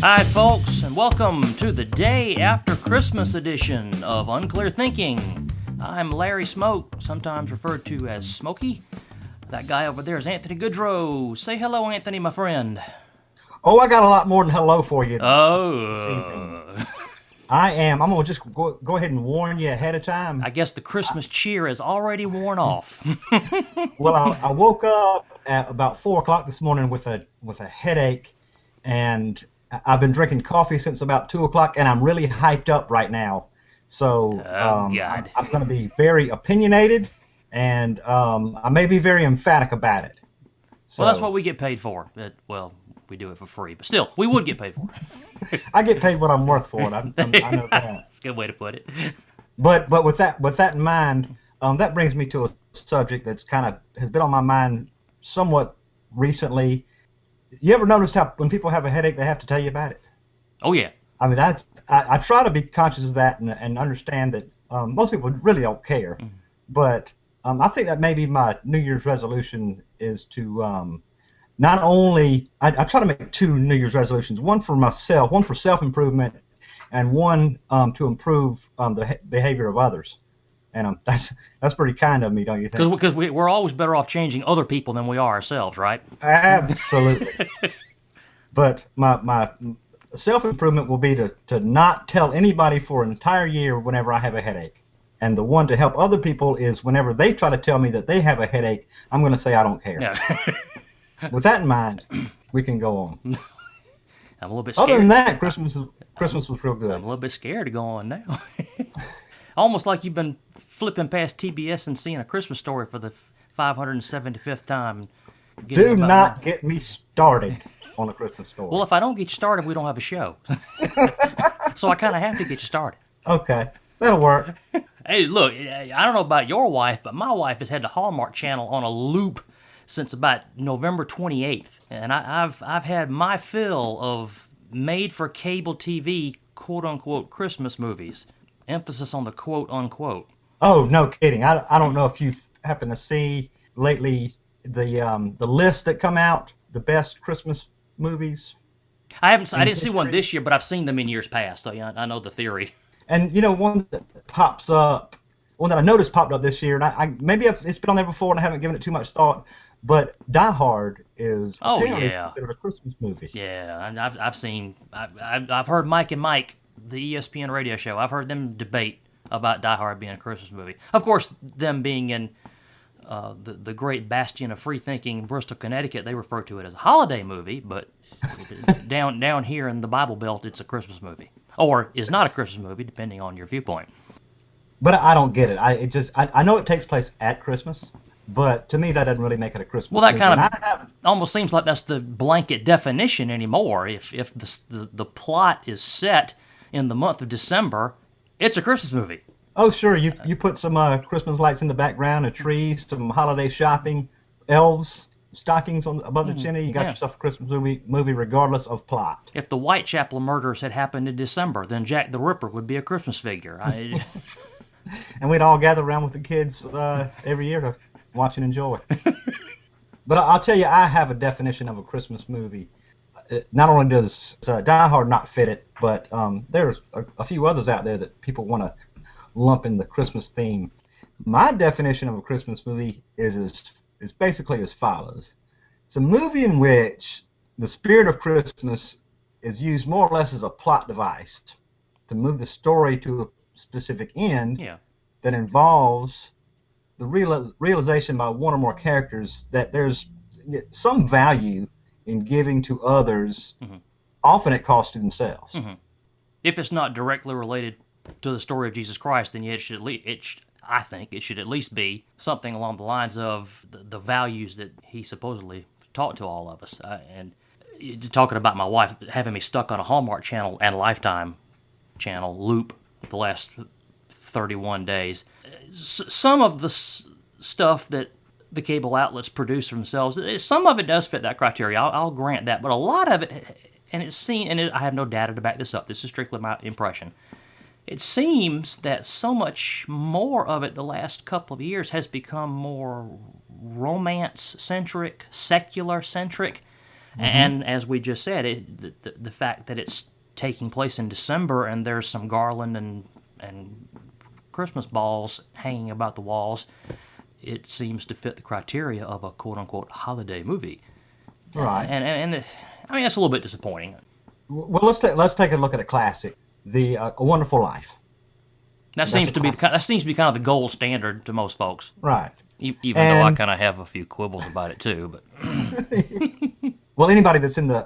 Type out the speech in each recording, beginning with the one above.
Hi, folks, and welcome to the day after Christmas edition of Unclear Thinking. I'm Larry Smoke, sometimes referred to as Smokey. That guy over there is Anthony Goodrow. Say hello, Anthony, my friend. Oh, I got a lot more than hello for you. Oh. I'm going to just go ahead and warn you ahead of time. I guess the Christmas cheer is already worn off. Well, I woke up at about 4 o'clock this morning with a headache, and I've been drinking coffee since about 2 o'clock, and I'm really hyped up right now. So God. I'm going to be very opinionated, and I may be very emphatic about it. So, Well, that's what we get paid for. We do it for free, but still, we would get paid for it. I get paid what I'm worth for it. I know that. That's a good way to put it. But with that in mind, that brings me to a subject that's has been on my mind somewhat recently. You ever notice how when people have a headache, they have to tell you about it? Oh, yeah. I mean, I try to be conscious of that and understand that most people really don't care. Mm. But I think that maybe my New Year's resolution is to not only I try to make 2 New Year's resolutions, one for myself, one for self-improvement, and one to improve the behavior of others. And that's pretty kind of me, don't you think? Because we're always better off changing other people than we are ourselves, right? Absolutely. But my self-improvement will be to not tell anybody for an entire year whenever I have a headache. And the one to help other people is whenever they try to tell me that they have a headache, I'm going to say I don't care. Yeah. With that in mind, we can go on. I'm a little bit scared. Other than that, Christmas was real good. I'm a little bit scared to go on now. Almost like you've been flipping past TBS and seeing A Christmas Story for the 575th time. Do not get me started on A Christmas Story. Well, if I don't get you started, we don't have a show. So I kind of have to get you started. Okay, that'll work. Hey, look, I don't know about your wife, but my wife has had the Hallmark Channel on a loop since about November 28th. And I've had my fill of made-for-cable TV, quote-unquote, Christmas movies. Emphasis on the quote-unquote. Oh, no kidding. I don't know if you've happened to see lately the list that come out, the best Christmas movies. I didn't see one this year, but I've seen them in years past, so yeah, I know the theory. And one that pops up, one that I noticed popped up this year, and it's been on there before and I haven't given it too much thought, but Die Hard is a bit of a Christmas movie. Yeah, and I've heard Mike and Mike, the ESPN radio show, I've heard them debate about Die Hard being a Christmas movie. Of course, them being in the great bastion of free thinking, Bristol, Connecticut, they refer to it as a holiday movie, but down here in the Bible Belt, it's a Christmas movie. Or is not a Christmas movie, depending on your viewpoint. But I don't get it. I know it takes place at Christmas, but to me that doesn't really make it a Christmas movie. Well, that kind of almost seems like that's the blanket definition anymore. If the plot is set in the month of December, it's a Christmas movie. Oh, sure. You put some Christmas lights in the background, a tree, some holiday shopping, elves, stockings above the chimney. You got yourself a Christmas movie regardless of plot. If the Whitechapel murders had happened in December, then Jack the Ripper would be a Christmas figure. And we'd all gather around with the kids every year to watch and enjoy. But I'll tell you, I have a definition of a Christmas movie. Not only does Die Hard not fit it, but there's a few others out there that people want to lump in the Christmas theme. My definition of a Christmas movie is basically as follows. It's a movie in which the spirit of Christmas is used more or less as a plot device to move the story to a specific end that involves the realization by one or more characters that there's some value in giving to others, often at cost to themselves. Mm-hmm. If it's not directly related to the story of Jesus Christ, then I think it should at least be something along the lines of the values that he supposedly taught to all of us. And talking about my wife having me stuck on a Hallmark Channel and Lifetime Channel loop the last 31 days, some of the stuff that the cable outlets produce for themselves, some of it does fit that criteria. I'll grant that, but a lot of it, and I have no data to back this up. This is strictly my impression. It seems that so much more of it the last couple of years has become more romance-centric, secular-centric, And as we just said, the fact that it's taking place in December and there's some garland and Christmas balls hanging about the walls, it seems to fit the criteria of a quote-unquote holiday movie. Right. And I mean, that's a little bit disappointing. Well, let's take a look at a classic, A Wonderful Life. That seems to be kind of the gold standard to most folks. Right. Even though I kind of have a few quibbles about it too, but well, anybody that's in the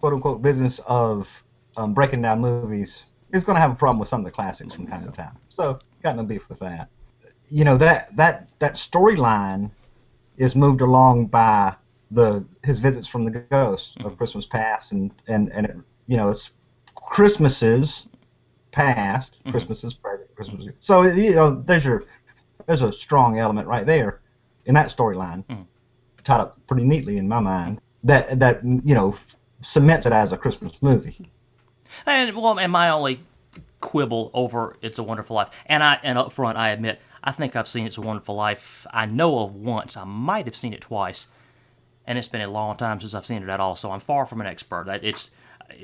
quote-unquote business of breaking down movies is going to have a problem with some of the classics from time to time. So, got no beef with that. You know, that storyline is moved along by his visits from the ghosts of Christmas past, and it, you know, it's Christmases past, Christmases present, Christmas. So, you know, there's a strong element right there in that storyline, tied up pretty neatly in my mind, that you know, cements it as a Christmas movie. And my only quibble over It's a Wonderful Life, and up front I admit I think I've seen It's a Wonderful Life. I know of once. I might have seen it twice, and it's been a long time since I've seen it at all. So I'm far from an expert.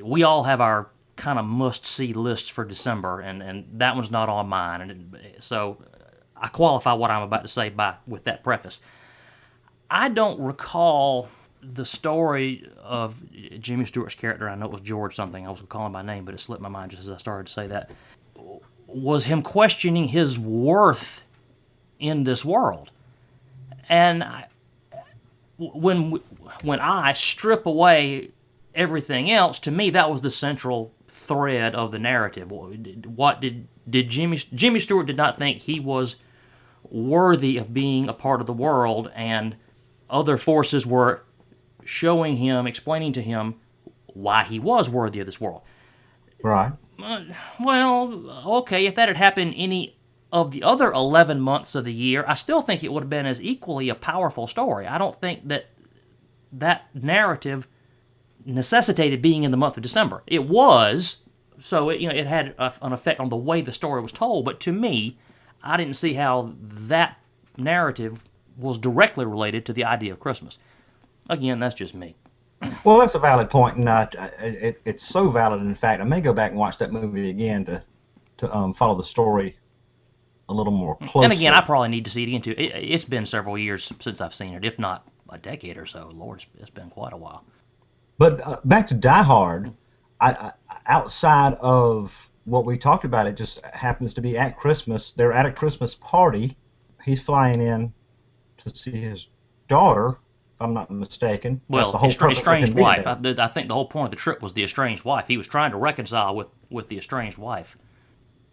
We all have our kind of must-see lists for December, and that one's not on mine. And so I qualify what I'm about to say with that preface. I don't recall the story of Jimmy Stewart's character. I know it was George something. I was going to call him by name, but it slipped my mind just as I started to say that. Was him questioning his worth in this world. And when I strip away everything else, to me that was the central thread of the narrative. What did Jimmy Stewart did not think he was worthy of being a part of the world, and other forces were showing him, explaining to him why he was worthy of this world. Right. Well, okay, if that had happened any of the other 11 months of the year, I still think it would have been as equally a powerful story. I don't think that narrative necessitated being in the month of December. It was, so it had an effect on the way the story was told, but to me, I didn't see how that narrative was directly related to the idea of Christmas. Again, that's just me. Well, that's a valid point, and it's so valid. In fact, I may go back and watch that movie again to follow the story a little more closely. And again, I probably need to see it again too. It's been several years since I've seen it, if not a decade or so. Lord, it's been quite a while. But back to Die Hard, outside of what we talked about, it just happens to be at Christmas. They're at a Christmas party. He's flying in to see his daughter, if I'm not mistaken. Well, the whole estranged wife. I think the whole point of the trip was the estranged wife. He was trying to reconcile with the estranged wife.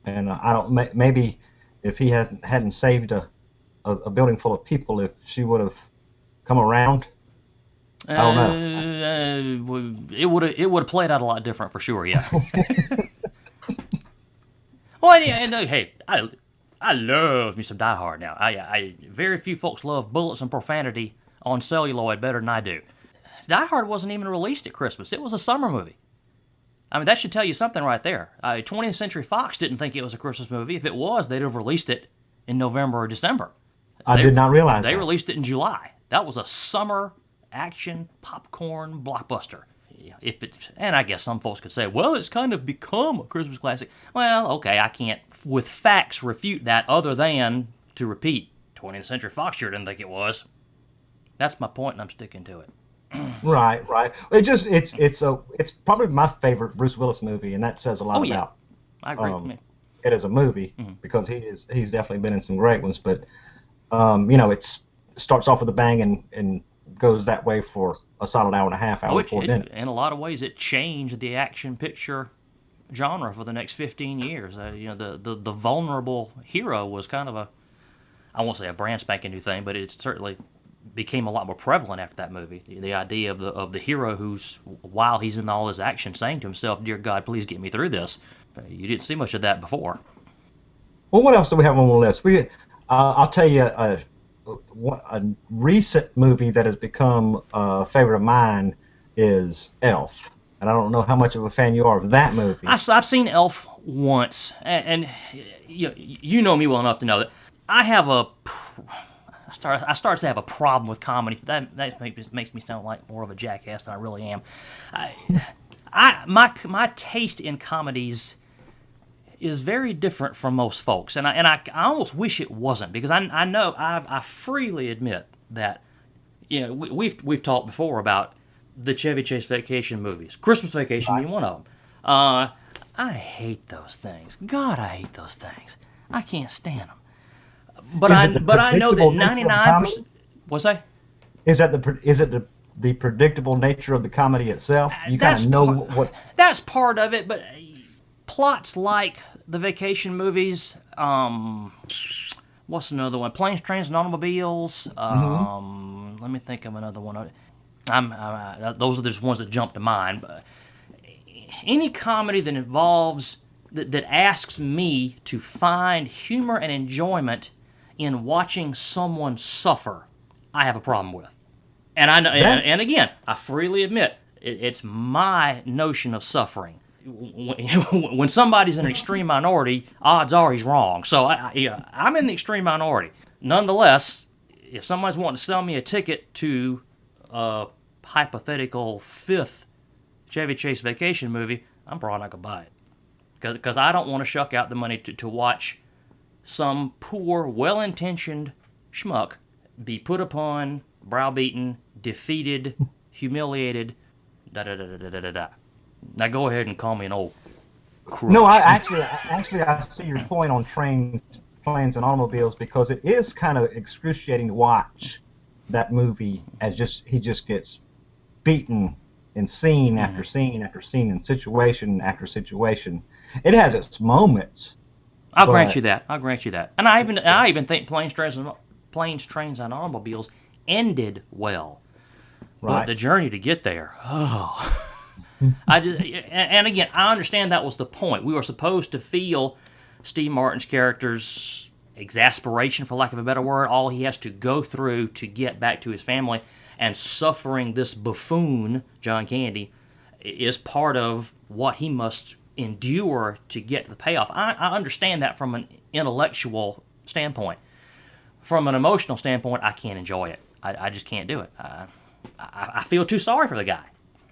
And I don't. Maybe if he hadn't saved a building full of people, if she would have come around. I don't know. It would have played out a lot different for sure. Yeah. Well, and hey, I love me some Die Hard now. I very few folks love bullets and profanity on celluloid better than I do. Die Hard wasn't even released at Christmas. It was a summer movie. I mean, that should tell you something right there. 20th Century Fox didn't think it was a Christmas movie. If it was, they'd have released it in November or December. I did not realize they that. released it in July. That was a summer action popcorn blockbuster. And I guess some folks could say, well, it's kind of become a Christmas classic. Well, okay, I can't, with facts, refute that other than to repeat, 20th Century Fox sure didn't think it was. That's my point, and I'm sticking to it. Right. It's probably my favorite Bruce Willis movie, and that says a lot about. I agree. It as a movie because he's definitely been in some great ones, but it starts off with a bang and goes that way for a solid hour and a half, 4 minutes. In a lot of ways, it changed the action picture genre for the next 15 years. The vulnerable hero was kind of I won't say a brand spanking new thing, but it certainly became a lot more prevalent after that movie. The idea of the hero who's, while he's in all his action, saying to himself, "Dear God, please get me through this." You didn't see much of that before. Well, what else do we have on the list? I'll tell you a recent movie that has become a favorite of mine is Elf. And I don't know how much of a fan you are of that movie. I've seen Elf once, and you know me well enough to know that I have I start to have a problem with comedy. That makes me sound like more of a jackass than I really am. My taste in comedies is very different from most folks, and I almost wish it wasn't, because I know I freely admit that, we've talked before about the Chevy Chase Vacation movies, Christmas Vacation being one of them. I hate those things. God, I hate those things. I can't stand them. But I know that 99%. What's that? Is it the predictable nature of the comedy itself? You kind of know what. That's part of it, but plots like the vacation movies. What's another one? Planes, Trains, and Automobiles. Let me think of another one. Those are just ones that jump to mind. But any comedy that involves that asks me to find humor and enjoyment in watching someone suffer, I have a problem with. And I know, and again, I freely admit it's my notion of suffering. When somebody's in an extreme minority, odds are he's wrong. So I'm in the extreme minority. Nonetheless, if somebody's wanting to sell me a ticket to a hypothetical fifth Chevy Chase Vacation movie, I'm probably not going to buy it. Because I don't want to shuck out the money to watch some poor, well-intentioned schmuck be put upon, browbeaten, defeated, humiliated, da-da-da-da-da-da-da. Now go ahead and call me an old crutch. No, I see your point on Trains, Planes, and Automobiles, because it is kind of excruciating to watch that movie as he just gets beaten in scene after scene after scene, and situation after situation. It has its moments. I'll grant you that. And I even think Planes, Trains, and Automobiles ended well. Right. But the journey to get there, and again, I understand that was the point. We were supposed to feel Steve Martin's character's exasperation, for lack of a better word, all he has to go through to get back to his family, and suffering this buffoon, John Candy, is part of what he must endure to get the payoff. I understand that from an intellectual standpoint. From an emotional standpoint, I can't enjoy it. I just can't do it. I feel too sorry for the guy.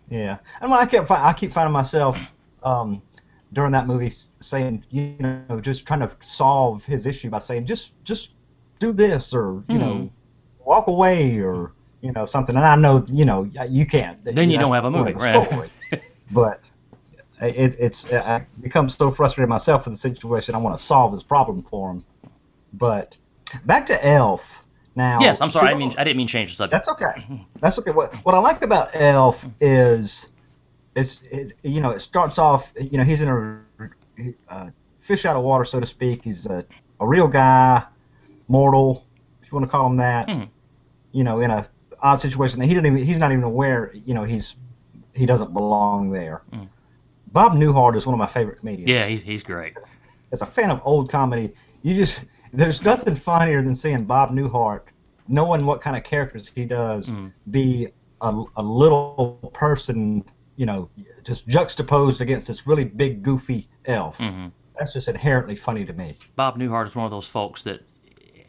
Yeah, and I keep finding myself during that movie saying, just trying to solve his issue by saying, just do this, or walk away, or something. And I know you can't. Then you don't have a movie, right? But I become so frustrated myself with the situation. I want to solve this problem for him. But back to Elf. Now, yes, I'm sorry. I didn't mean change the subject. That's okay. What I like about Elf is, it starts off. He's in a fish out of water, so to speak. He's a real guy, mortal, if you want to call him that. In a odd situation that he's not even aware. He doesn't belong there. Bob Newhart is one of my favorite comedians. Yeah, he's great. As a fan of old comedy, there's nothing funnier than seeing Bob Newhart, knowing what kind of characters he does, be a little person, just juxtaposed against this really big, goofy elf. That's just inherently funny to me. Bob Newhart is one of those folks that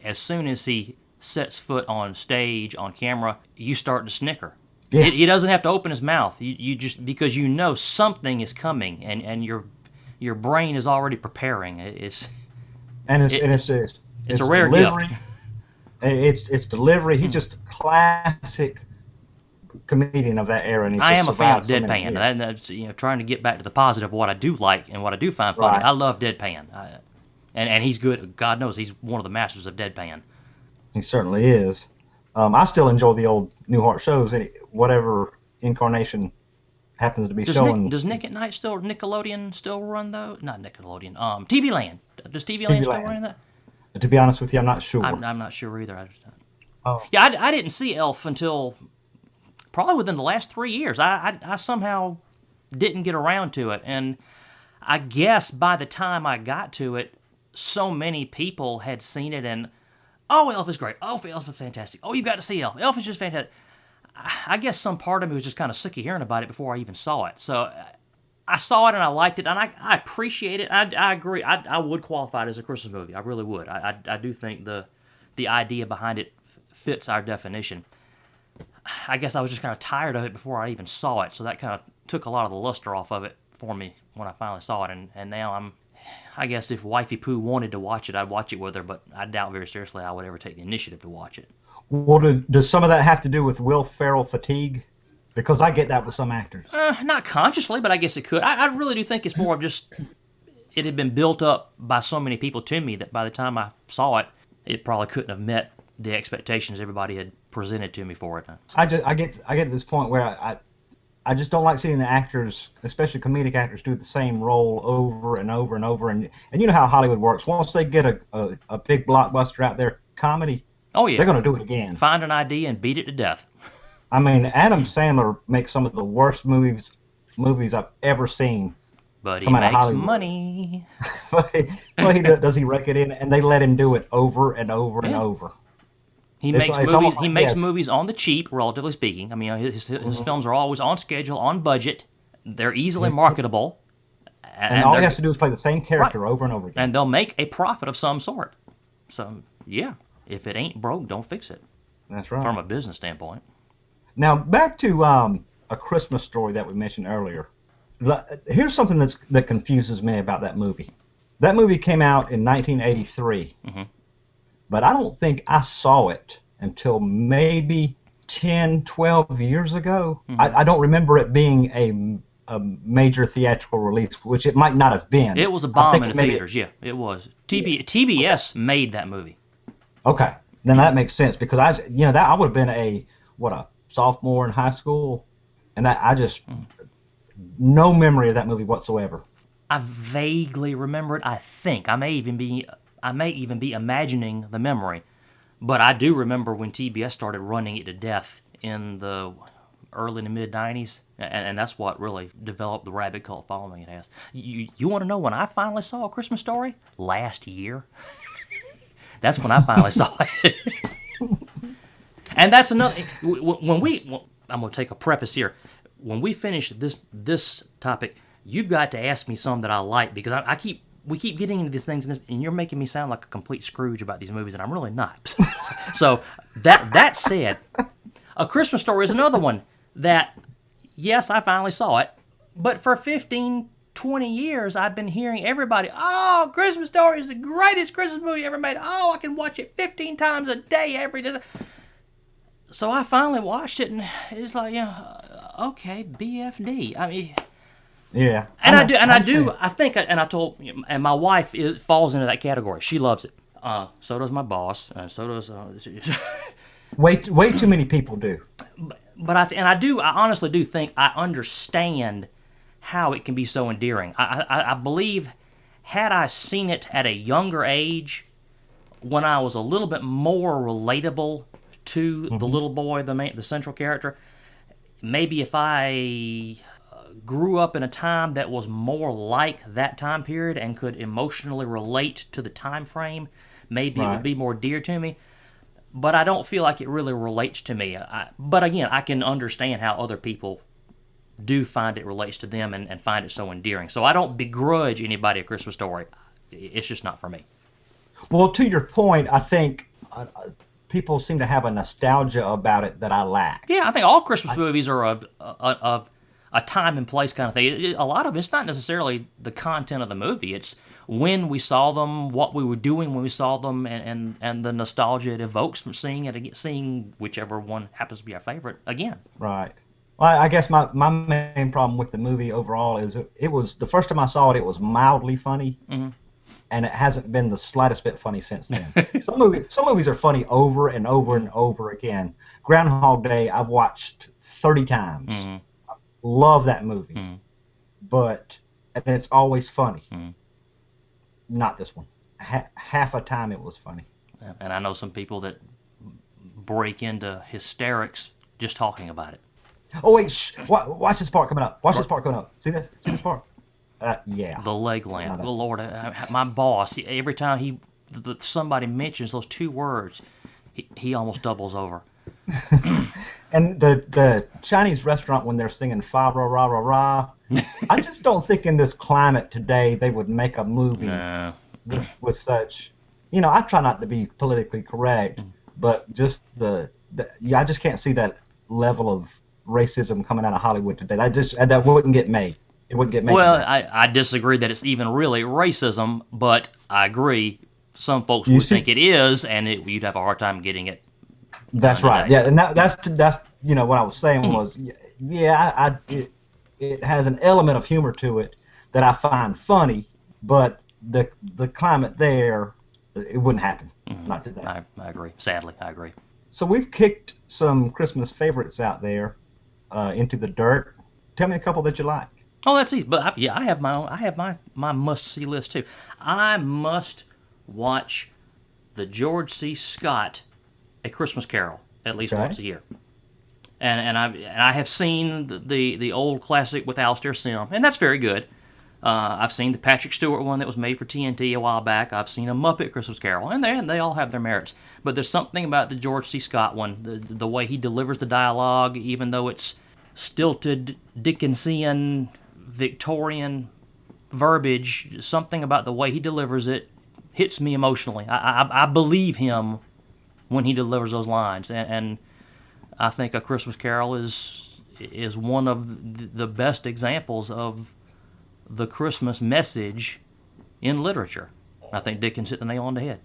as soon as he sets foot on stage, on camera, you start to snicker. Yeah. He doesn't have to open his mouth. You just, because something is coming, and your brain is already preparing. It's a rare delivery. gift. It's delivery. He's just a classic comedian of that era. And I am a fan of deadpan. That's trying to get back to the positive of what I do like and what I do find funny. Right. I love deadpan, and he's good. God knows he's one of the masters of deadpan. He certainly is. I still enjoy the old Newhart shows, whatever incarnation happens to be showing. Does Nickelodeon still run those? Not Nickelodeon. TV Land. Does TV Land still run that? To be honest with you, I'm not sure. I'm not sure either. I didn't see Elf until probably within the last 3 years. I somehow didn't get around to it, and I guess by the time I got to it, so many people had seen it, and Elf is great. Elf is fantastic. You got to see Elf. Elf is just fantastic. I guess some part of me was just kind of sick of hearing about it before I even saw it. So I saw it and I liked it, and I appreciate it. I agree. I would qualify it as a Christmas movie. I really would. I do think the idea behind it fits our definition. I guess I was just kind of tired of it before I even saw it, so that kind of took a lot of the luster off of it for me when I finally saw it, and now I guess if Wifey Pooh wanted to watch it, I'd watch it with her, but I doubt very seriously I would ever take the initiative to watch it. Well, does some of that have to do with Will Ferrell fatigue? Because I get that with some actors. Not consciously, but I guess it could. I really do think it's more of just it had been built up by so many people to me that by the time I saw it, it probably couldn't have met the expectations everybody had presented to me for it. I get to this point where I just don't like seeing the actors, especially comedic actors, do the same role over and over and over. And you know how Hollywood works. Once they get a big blockbuster out there, comedy, oh yeah, they're going to do it again. Find an idea and beat it to death. I mean, Adam Sandler makes some of the worst movies I've ever seen. But he makes money. Does he rake it in? And they let him do it over and over and over. He makes movies on the cheap, relatively speaking. I mean, his films are always on schedule, on budget. They're easily marketable. And all he has to do is play the same character over and over again. And they'll make a profit of some sort. So, yeah, if it ain't broke, don't fix it. That's right. From a business standpoint. Now, back to A Christmas Story that we mentioned earlier. Here's something that confuses me about that movie. That movie came out in 1983. Mm-hmm. But I don't think I saw it until maybe 10, 12 years ago. Mm-hmm. I don't remember it being a major theatrical release, which it might not have been. It was a bomb in the theaters, yeah, it was. TBS made that movie. Okay, then that makes sense because I would have been a sophomore in high school, and no memory of that movie whatsoever. I vaguely remember it. I think I may even be imagining the memory, but I do remember when TBS started running it to death in the early to mid 90s, and that's what really developed the rabid cult following it has. You want to know when I finally saw A Christmas Story? Last year. That's when I finally saw it. And that's another. I'm going to take a preface here. When we finish this topic, you've got to ask me some that I like because we keep getting into these things, and you're making me sound like a complete Scrooge about these movies, and I'm really not. So that said, A Christmas Story is another one that, yes, I finally saw it, but for 15, 20 years, I've been hearing everybody, oh, Christmas Story is the greatest Christmas movie ever made. Oh, I can watch it 15 times a day every day. So I finally watched it, and it's like, okay, BFD. I mean, yeah, and my wife falls into that category. She loves it. So does my boss, and so does. Way too many people do. But I honestly do think I understand how it can be so endearing. I believe, had I seen it at a younger age, when I was a little bit more relatable to the little boy, the central character, maybe if I grew up in a time that was more like that time period and could emotionally relate to the time frame, maybe it would be more dear to me. But I don't feel like it really relates to me. But again, I can understand how other people do find it relates to them and find it so endearing. So I don't begrudge anybody A Christmas Story. It's just not for me. Well, to your point, I think people seem to have a nostalgia about it that I lack. Yeah, I think all Christmas movies are a time and place kind of thing. A lot of it's not necessarily the content of the movie. It's when we saw them, what we were doing when we saw them, and the nostalgia it evokes from seeing whichever one happens to be our favorite again. Right. Well, I guess my main problem with the movie overall is it was, the first time I saw it, it was mildly funny, and it hasn't been the slightest bit funny since then. Some movies are funny over and over and over again. Groundhog Day, I've watched 30 times. Love that movie, but and it's always funny. Not this one. Half a time it was funny. And I know some people that break into hysterics just talking about it. Oh wait, shh! Watch this part coming up. Watch this part coming up. See this? See this part? Yeah. The leg lamp. Good Lord, my boss. Every time somebody mentions those two words, he almost doubles over. And the Chinese restaurant, when they're singing fa ra ra ra ra, I just don't think in this climate today they would make a movie with such. I try not to be politically correct, but just yeah, I just can't see that level of racism coming out of Hollywood today. That wouldn't get made. It wouldn't get made. Well, today. I disagree that it's even really racism, but I agree some folks You would see- think it is, and you'd have a hard time getting it. That's right. today. Yeah, and that's what I was saying was yeah, it has an element of humor to it that I find funny, but the climate there, it wouldn't happen. Not today. I agree. Sadly, I agree. So we've kicked some Christmas favorites out there into the dirt. Tell me a couple that you like. Oh, that's easy. But I have my own. I have my must see list too. I must watch the George C. Scott A Christmas Carol at least once a year. And I have seen the old classic with Alastair Sim, and that's very good. I've seen the Patrick Stewart one that was made for TNT a while back. I've seen a Muppet Christmas Carol, and they all have their merits. But there's something about the George C. Scott one, the way he delivers the dialogue, even though it's stilted Dickensian, Victorian verbiage, something about the way he delivers it hits me emotionally. I believe him when he delivers those lines, and I think A Christmas Carol is one of the best examples of the Christmas message in literature. I think Dickens hit the nail on the head.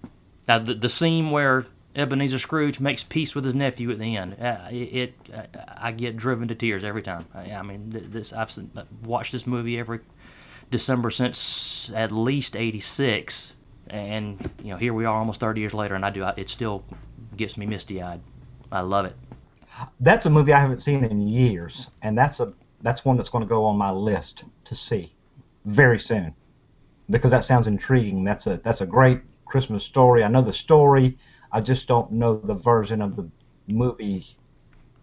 Now, the scene where Ebenezer Scrooge makes peace with his nephew at the end, I get driven to tears every time. I mean, I've watched this movie every December since at least '86, and here we are almost 30 years later, and it still gets me misty-eyed. I love it. That's a movie I haven't seen in years, and that's one that's going to go on my list to see very soon, because that sounds intriguing. That's a great Christmas story. I know the story. I just don't know the version of the movie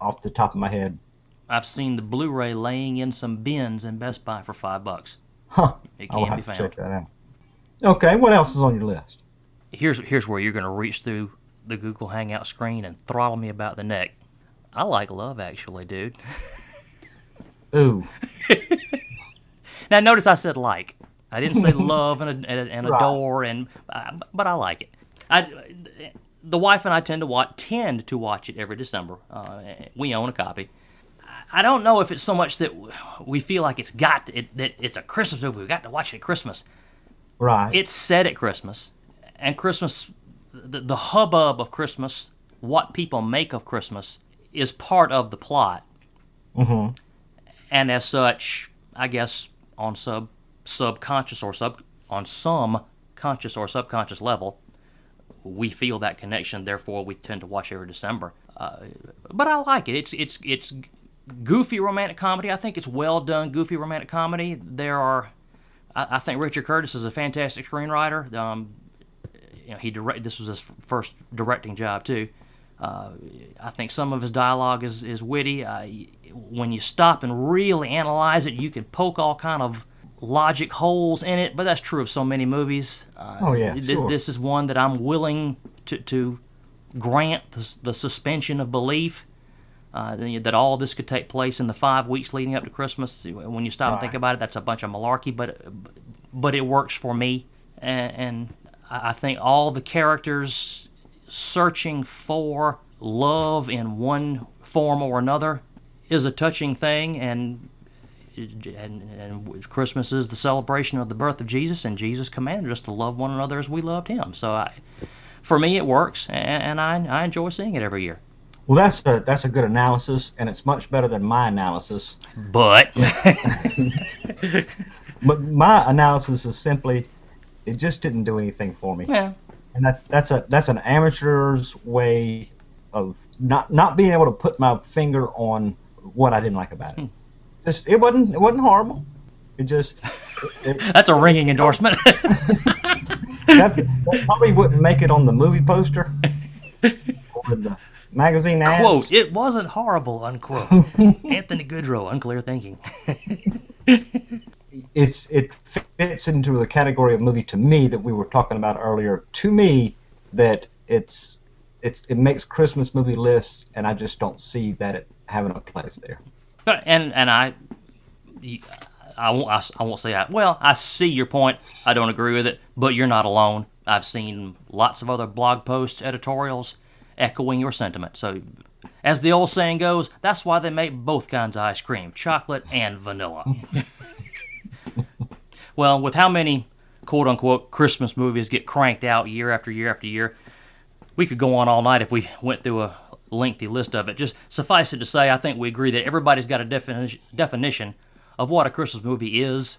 off the top of my head. I've seen the Blu-ray laying in some bins in Best Buy for $5. Huh. It I'll can have be to found. check that out. Okay, what else is on your list? Here's where you're going to reach through the Google Hangout screen and throttle me about the neck. I like Love Actually, dude. Ooh. Now notice I said like. I didn't say love and Right. adore, but I like it. The wife and I tend to watch it every December. We own a copy. I don't know if it's so much that we feel like that it's a Christmas movie. We've got to watch it at Christmas. Right. It's set at Christmas, and Christmas, the hubbub of Christmas, what people make of Christmas, is part of the plot. Mm-hmm. And as such, I guess on subconscious or on some conscious or subconscious level, we feel that connection. Therefore, we tend to watch every December. But I like it. It's goofy romantic comedy. I think it's well done goofy romantic comedy. I think Richard Curtis is a fantastic screenwriter. This was his first directing job too. I think some of his dialogue is witty. When you stop and really analyze it, you can poke all kind of logic holes in it, but that's true of so many movies. Sure. This is one that I'm willing to grant the suspension of belief that all this could take place in the 5 weeks leading up to Christmas. When you stop and think about it, that's a bunch of malarkey, but it works for me. And I think all the characters searching for love in one form or another is a touching thing, and Christmas is the celebration of the birth of Jesus, and Jesus commanded us to love one another as we loved him. So for me, it works, and I enjoy seeing it every year. Well, that's a good analysis, and it's much better than my analysis. But But my analysis is simply, it just didn't do anything for me. yeah, And that's an amateur's way of not being able to put my finger on what I didn't like about it. Just it wasn't horrible. It just that's a ringing endorsement. that probably wouldn't make it on the movie poster or the magazine ads. Quote, it wasn't horrible, unquote. Anthony Goodrow, unclear thinking. It fits into the category of movie to me that we were talking about earlier. To me, that it makes Christmas movie lists, and I just don't see that it having a place there. And I won't say I see your point. I don't agree with it, but you're not alone. I've seen lots of other blog posts, editorials, echoing your sentiment. So, as the old saying goes, that's why they make both kinds of ice cream, chocolate and vanilla. Well, with how many quote-unquote Christmas movies get cranked out year after year after year, we could go on all night if we went through a lengthy list of it. Just suffice it to say, I think we agree that everybody's got a definition of what a Christmas movie is,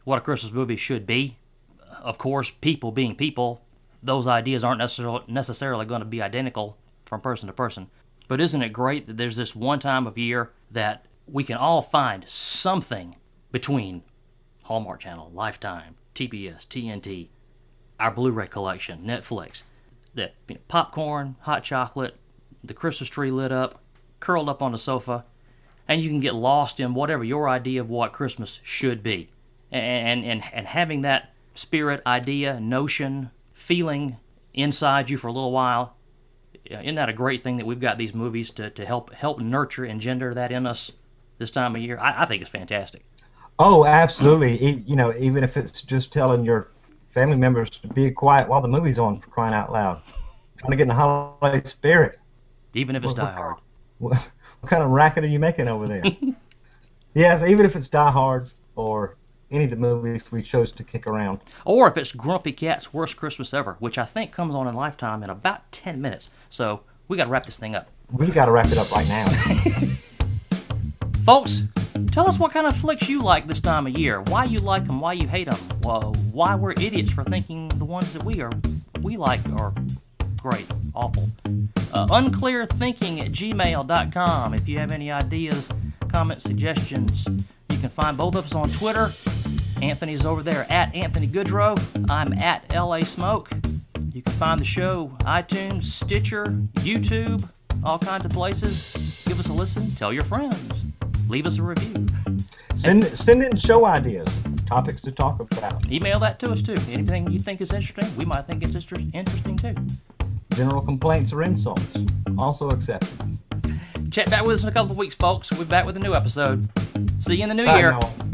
what a Christmas movie should be. Of course, people being people, those ideas aren't necessarily going to be identical from person to person. But isn't it great that there's this one time of year that we can all find something between Hallmark Channel, Lifetime, TBS, TNT, our Blu-ray collection, Netflix, that popcorn, hot chocolate, the Christmas tree lit up, curled up on the sofa, and you can get lost in whatever your idea of what Christmas should be. And having that spirit, idea, notion, feeling inside you for a little while, isn't that a great thing that we've got these movies to help nurture, engender that in us this time of year? I think it's fantastic. Oh, absolutely. Even if it's just telling your family members to be quiet while the movie's on, for crying out loud. Trying to get in the holiday spirit. Even if it's Die Hard. What kind of racket are you making over there? Yes, even if it's Die Hard or any of the movies we chose to kick around. Or if it's Grumpy Cat's Worst Christmas Ever, which I think comes on in Lifetime in about 10 minutes. So we got to wrap this thing up. We got to wrap it up right now. Folks, tell us what kind of flicks you like this time of year. Why you like them, why you hate them. Why we're idiots for thinking the ones that we like are great, awful. Unclearthinking@gmail.com. If you have any ideas, comments, suggestions, you can find both of us on Twitter. Anthony's over there at Anthony Goodrow. I'm at LA Smoke. You can find the show iTunes, Stitcher, YouTube, all kinds of places. Give us a listen. Tell your friends. Leave us a review. Send in show ideas, topics to talk about. Email that to us too. Anything you think is interesting, we might think it's interesting too. General complaints or insults, also accepted. Check back with us in a couple of weeks, folks. We'll be back with a new episode. See you in the new year. Bye, y'all.